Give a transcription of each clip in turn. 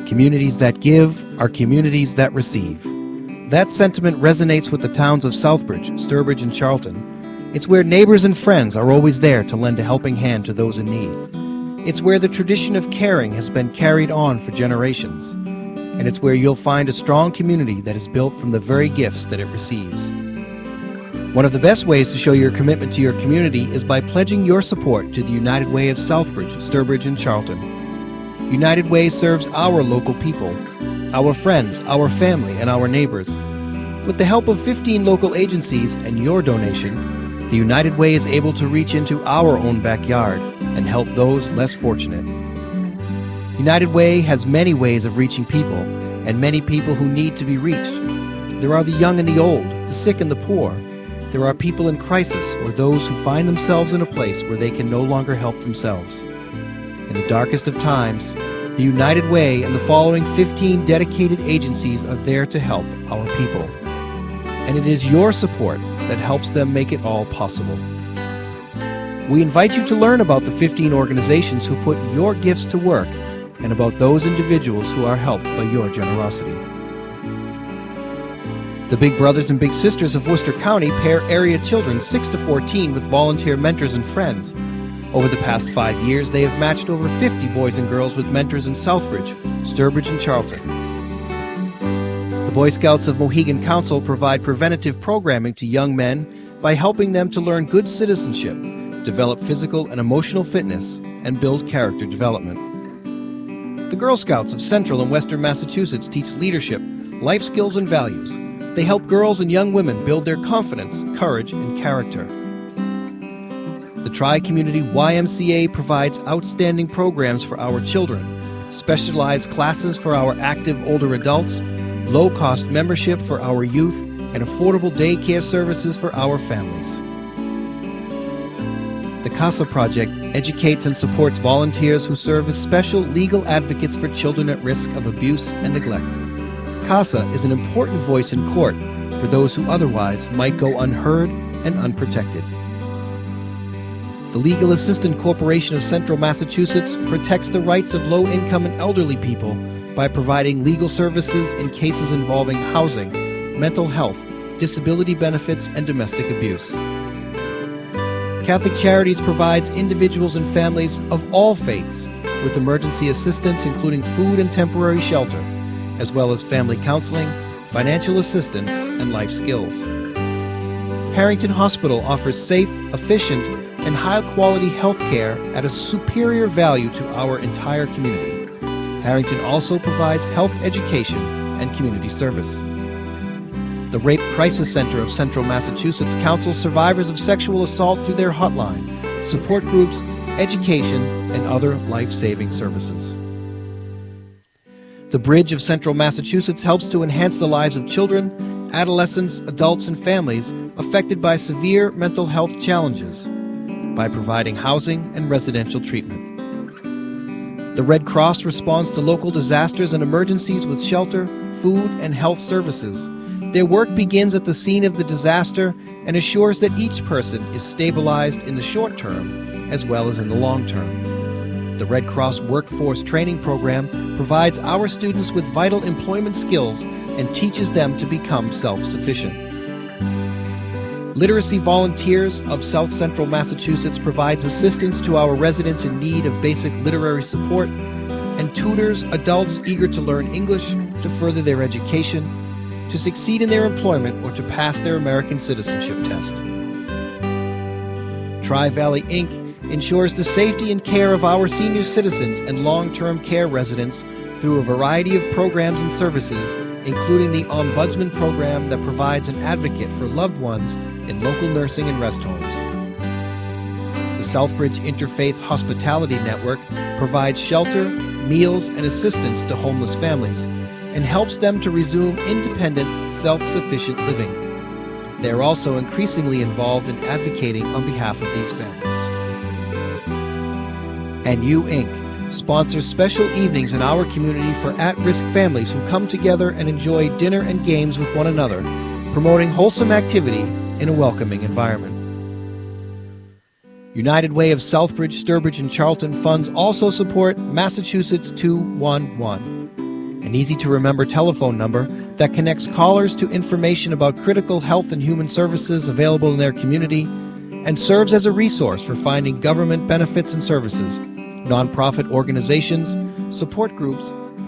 Communities that give are communities that receive. That sentiment resonates with the towns of Southbridge, Sturbridge and Charlton. It's where neighbors and friends are always there to lend a helping hand to those in need. It's where the tradition of caring has been carried on for generations. And it's where you'll find a strong community that is built from the very gifts that it receives. One of the best ways to show your commitment to your community is by pledging your support to the United Way of Southbridge, Sturbridge and Charlton. United Way serves our local people, our friends, our family, and our neighbors. With the help of 15 local agencies and your donation, the United Way is able to reach into our own backyard and help those less fortunate. United Way has many ways of reaching people, and many people who need to be reached. There are the young and the old, the sick and the poor. There are people in crisis or those who find themselves in a place where they can no longer help themselves. In the darkest of times, the United Way and the following 15 dedicated agencies are there to help our people. And it is your support that helps them make it all possible. We invite you to learn about the 15 organizations who put your gifts to work and about those individuals who are helped by your generosity. The Big Brothers and Big Sisters of Worcester County pair area children 6 to 14 with volunteer mentors and friends. Over the past 5 years, they have matched over 50 boys and girls with mentors in Southbridge, Sturbridge and Charlton. The Boy Scouts of Mohegan Council provide preventative programming to young men by helping them to learn good citizenship, develop physical and emotional fitness, and build character development. The Girl Scouts of Central and Western Massachusetts teach leadership, life skills, and values. They help girls and young women build their confidence, courage, and character. The Tri-Community YMCA provides outstanding programs for our children, specialized classes for our active older adults, low-cost membership for our youth, and affordable daycare services for our families. The CASA Project educates and supports volunteers who serve as special legal advocates for children at risk of abuse and neglect. CASA is an important voice in court for those who otherwise might go unheard and unprotected. The Legal Assistance Corporation of Central Massachusetts protects the rights of low-income and elderly people by providing legal services in cases involving housing, mental health, disability benefits, and domestic abuse. Catholic Charities provides individuals and families of all faiths with emergency assistance, including food and temporary shelter, as well as family counseling, financial assistance, and life skills. Harrington Hospital offers safe, efficient, and high-quality health care at a superior value to our entire community. Harrington also provides health education and community service. The Rape Crisis Center of Central Massachusetts counsels survivors of sexual assault through their hotline, support groups, education, and other life-saving services. The Bridge of Central Massachusetts helps to enhance the lives of children, adolescents, adults, and families affected by severe mental health challenges by providing housing and residential treatment. The Red Cross responds to local disasters and emergencies with shelter, food, and health services. Their work begins at the scene of the disaster and assures that each person is stabilized in the short term as well as in the long term. The Red Cross Workforce Training Program provides our students with vital employment skills and teaches them to become self-sufficient. Literacy Volunteers of South Central Massachusetts provides assistance to our residents in need of basic literary support and tutors adults eager to learn English, to further their education, to succeed in their employment, or to pass their American citizenship test. Tri-Valley Inc. ensures the safety and care of our senior citizens and long-term care residents through a variety of programs and services, including the Ombudsman program that provides an advocate for loved ones in local nursing and rest homes. The Southbridge Interfaith Hospitality Network provides shelter, meals, and assistance to homeless families and helps them to resume independent, self-sufficient living. They are also increasingly involved in advocating on behalf of these families. And You Inc. sponsors special evenings in our community for at-risk families who come together and enjoy dinner and games with one another, promoting wholesome activity in a welcoming environment. United Way of Southbridge, Sturbridge and Charlton funds also support Massachusetts 211. an easy-to-remember telephone number that connects callers to information about critical health and human services available in their community, and serves as a resource for finding government benefits and services, nonprofit organizations, support groups,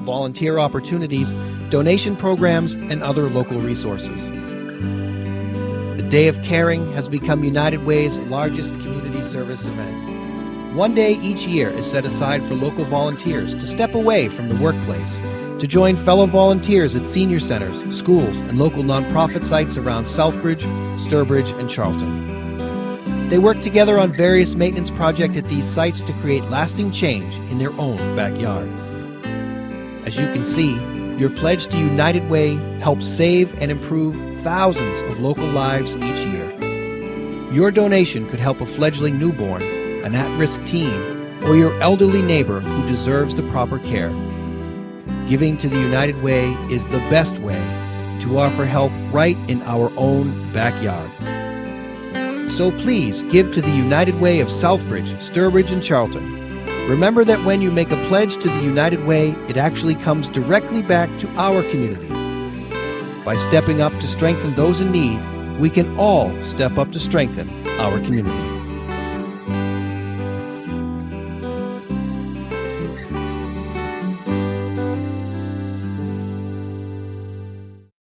volunteer opportunities, donation programs, and other local resources. The Day of Caring has become United Way's largest community service event. One day each year is set aside for local volunteers to step away from the workplace, to join fellow volunteers at senior centers, schools, and local nonprofit sites around Southbridge, Sturbridge, and Charlton. They work together on various maintenance projects at these sites to create lasting change in their own backyard. As you can see, your pledge to United Way helps save and improve thousands of local lives each year. Your donation could help a fledgling newborn, an at-risk teen, or your elderly neighbor who deserves the proper care. Giving to the United Way is the best way to offer help right in our own backyard. So please give to the United Way of Southbridge, Sturbridge, and Charlton. Remember that when you make a pledge to the United Way, it actually comes directly back to our community. By stepping up to strengthen those in need, we can all step up to strengthen our community.